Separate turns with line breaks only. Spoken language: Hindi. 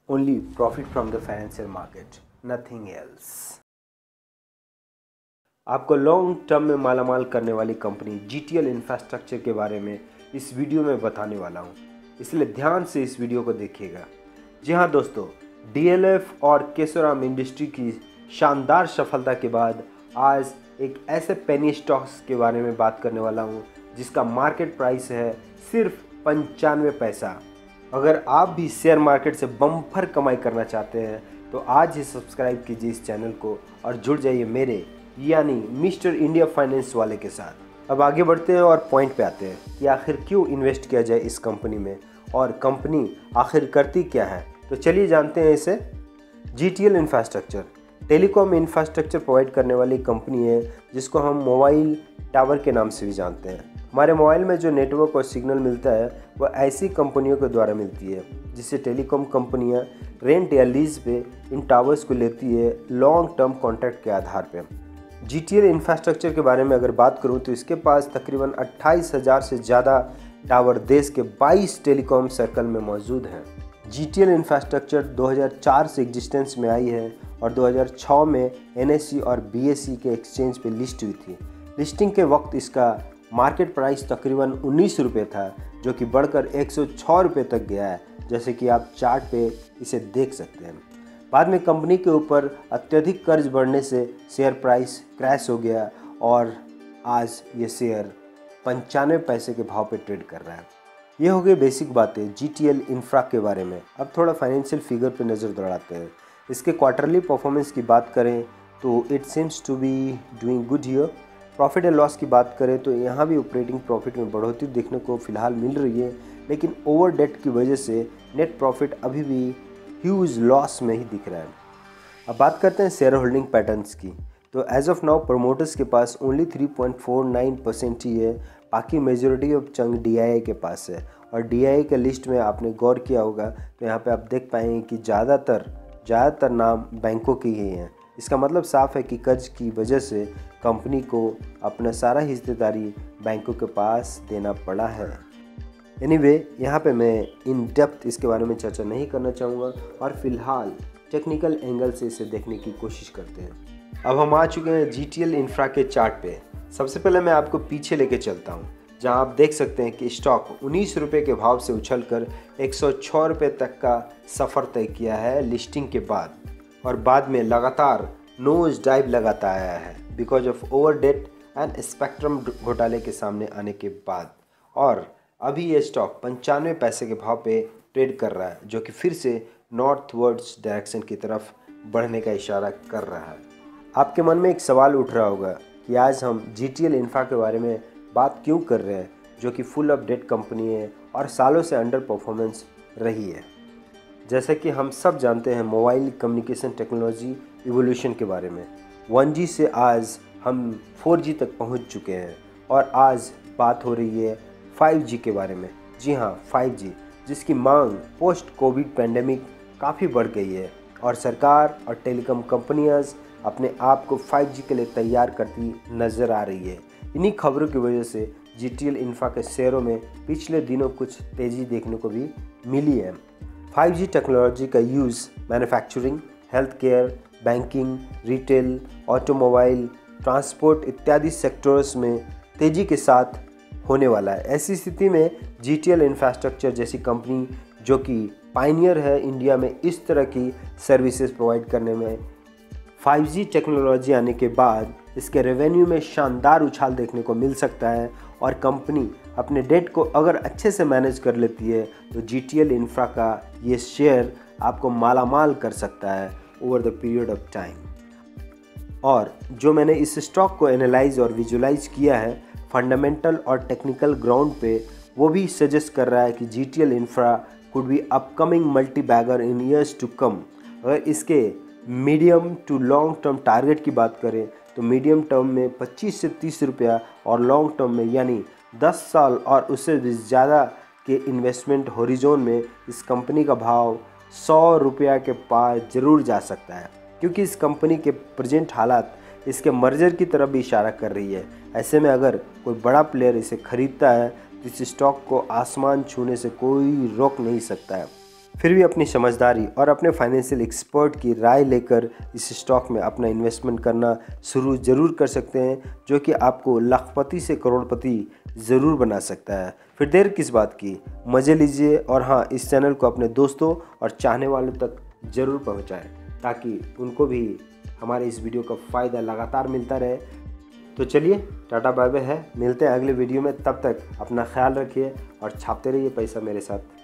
only profit from the financial market, nothing else। आपको लॉन्ग टर्म में मालामाल करने वाली कंपनी जीटीएल इंफ्रास्ट्रक्चर के बारे में इस वीडियो में बताने वाला हूं, इसलिए ध्यान से इस वीडियो को देखिएगा। जी हाँ दोस्तों, डीएलएफ और केशोराम इंडस्ट्री की शानदार सफलता के बाद आज एक ऐसे पेनी स्टॉक्स के बारे में बात करने वाला हूं जिसका मार्केट प्राइस है सिर्फ 95 पैसा। अगर आप भी शेयर मार्केट से बम्पर कमाई करना चाहते हैं तो आज ही सब्सक्राइब कीजिए इस चैनल को और जुड़ जाइए मेरे यानी मिस्टर इंडिया फाइनेंस वाले के साथ। अब आगे बढ़ते हैं और पॉइंट पे आते हैं कि आखिर क्यों इन्वेस्ट किया जाए इस कंपनी में और कंपनी आखिर करती क्या है। तो चलिए जानते हैं इसे। GTL infrastructure telecom infrastructure provide करने वाली कंपनी है जिसको हम मोबाइल टावर के नाम से भी जानते हैं। हमारे मोबाइल में जो नेटवर्क और सिग्नल मिलता है वह ऐसी कंपनियों के द्वारा मिलती है जिससे टेलीकॉम कंपनियां रेंट या लीज पे इन टावर्स को लेती है लॉन्ग टर्म कॉन्ट्रैक्ट के आधार पर। जीटीएल इंफ्रास्ट्रक्चर के बारे में अगर बात करूं तो इसके पास तकरीबन 28,000 से ज़्यादा टावर देश के 22 टेलीकॉम सर्कल में मौजूद हैं। जीटीएल इंफ्रास्ट्रक्चर 2004 से एग्जिस्टेंस में आई है और 2006 में एनएसई और बीएसई के एक्सचेंज पे लिस्ट हुई थी। लिस्टिंग के वक्त इसका मार्केट प्राइस तकरीबन 19 रुपये था, जो कि बढ़कर 106 रुपये तक गया है, जैसे कि आप चार्ट पे इसे देख सकते हैं। बाद में कंपनी के ऊपर अत्यधिक कर्ज बढ़ने से शेयर प्राइस क्रैश हो गया और आज ये शेयर 95 पैसे के भाव पे ट्रेड कर रहा है। ये हो गई बेसिक बातें जीटीएल इंफ्रा के बारे में। अब थोड़ा फाइनेंशियल फिगर पे नज़र दौड़ाते हैं। इसके क्वार्टरली परफॉर्मेंस की बात करें तो it seems to be doing good here. Profit and loss की बात करें तो यहाँ भी ऑपरेटिंग प्रॉफिट में बढ़ोतरी देखने को फिलहाल मिल रही है, लेकिन ओवर डेट की वजह से नेट प्रॉफिट अभी भी ह्यूज लॉस में ही दिख रहा है। अब बात करते हैं शेयर होल्डिंग पैटर्न्स की। तो एज ऑफ नाउ प्रमोटर्स के पास ओनली 3.49% ही है, बाकी मेजोरिटी ऑफ चंक डीआईआई के पास है। और डीआईआई के लिस्ट में आपने गौर किया होगा तो यहाँ पे आप देख पाएंगे कि ज़्यादातर नाम बैंकों के ही हैं। इसका मतलब साफ है कि कर्ज की वजह से कंपनी को अपना सारा हिस्सेदारी बैंकों के पास देना पड़ा है। एनीवे, यहाँ पे मैं इन डेप्थ इसके बारे में चर्चा नहीं करना चाहूँगा और फिलहाल टेक्निकल एंगल से इसे देखने की कोशिश करते हैं। अब हम आ चुके हैं जीटीएल इंफ्रा के चार्ट पे। सबसे पहले मैं आपको पीछे लेके चलता हूँ, जहाँ आप देख सकते हैं कि स्टॉक 19 रुपये के भाव से उछलकर 106 रुपये तक का सफ़र तय किया है लिस्टिंग के बाद, और बाद में लगातार नोज डाइव लगाता आया है because of over date and spectrum घोटाले के सामने आने के बाद। और अभी ये स्टॉक 95 पैसे के भाव पे ट्रेड कर रहा है, जो कि फिर से नॉर्थवर्ड्स डायरेक्शन की तरफ बढ़ने का इशारा कर रहा है। आपके मन में एक सवाल उठ रहा होगा कि आज हम जीटीएल इंफ्रा के बारे में बात क्यों कर रहे हैं, जो कि फुल अपडेट कंपनी है और सालों से अंडर परफॉर्मेंस रही है। जैसे कि हम सब जानते हैं मोबाइल कम्युनिकेशन टेक्नोलॉजी इवोल्यूशन के बारे में। 1G से आज हम 4G तक पहुंच चुके हैं और आज बात हो रही है 5G के बारे में। जी हाँ, 5G, जिसकी मांग पोस्ट कोविड पैंडेमिक काफ़ी बढ़ गई है और सरकार और टेलीकॉम कंपनियां अपने आप को 5G के लिए तैयार करती नज़र आ रही है। इन्हीं खबरों की वजह से जीटीएल इंफ्रा के शेयरों में पिछले दिनों कुछ तेज़ी देखने को भी मिली है। 5G टेक्नोलॉजी का use manufacturing, health care, banking, retail, automobile, transport इत्यादि सेक्टर्स में तेज़ी के साथ होने वाला है। ऐसी स्थिति में जीटीएल इंफ्रास्ट्रक्चर जैसी कंपनी, जो कि पायनियर है इंडिया में इस तरह की सर्विसेज प्रोवाइड करने में, 5G टेक्नोलॉजी आने के बाद इसके रेवेन्यू में शानदार उछाल देखने को मिल सकता है। और कंपनी अपने डेट को अगर अच्छे से मैनेज कर लेती है तो जीटीएल इंफ्रा का ये शेयर आपको मालामाल कर सकता है over the period of time. और जो मैंने इस स्टॉक को एनालाइज और विजुलाइज किया है फंडामेंटल और टेक्निकल ग्राउंड पे, वो भी सजेस्ट कर रहा है कि GTL infra could be upcoming multi bagger in years to come. अगर इसके medium to long term target की बात करें तो मीडियम टर्म में 25 से 30 रुपया और लॉन्ग टर्म में यानी 10 साल और उससे भी ज़्यादा के इन्वेस्टमेंट हॉरिजॉन में इस कंपनी का भाव 100 रुपया के पार ज़रूर जा सकता है, क्योंकि इस कंपनी के प्रेजेंट हालात इसके मर्जर की तरफ भी इशारा कर रही है। ऐसे में अगर कोई बड़ा प्लेयर इसे खरीदता है तो इस स्टॉक को आसमान छूने से कोई रोक नहीं सकता है। फिर भी अपनी समझदारी और अपने फाइनेंशियल एक्सपर्ट की राय लेकर इस स्टॉक में अपना इन्वेस्टमेंट करना शुरू ज़रूर कर सकते हैं, जो कि आपको लाखपति से करोड़पति ज़रूर बना सकता है। फिर देर किस बात की, मज़े लीजिए और हाँ, इस चैनल को अपने दोस्तों और चाहने वालों तक ज़रूर पहुँचाएँ ताकि उनको भी हमारे इस वीडियो का फ़ायदा लगातार मिलता रहे। तो चलिए, टाटा बाय बाय है, मिलते हैं अगले वीडियो में। तब तक अपना ख्याल रखिए और छापते रहिए पैसा मेरे साथ।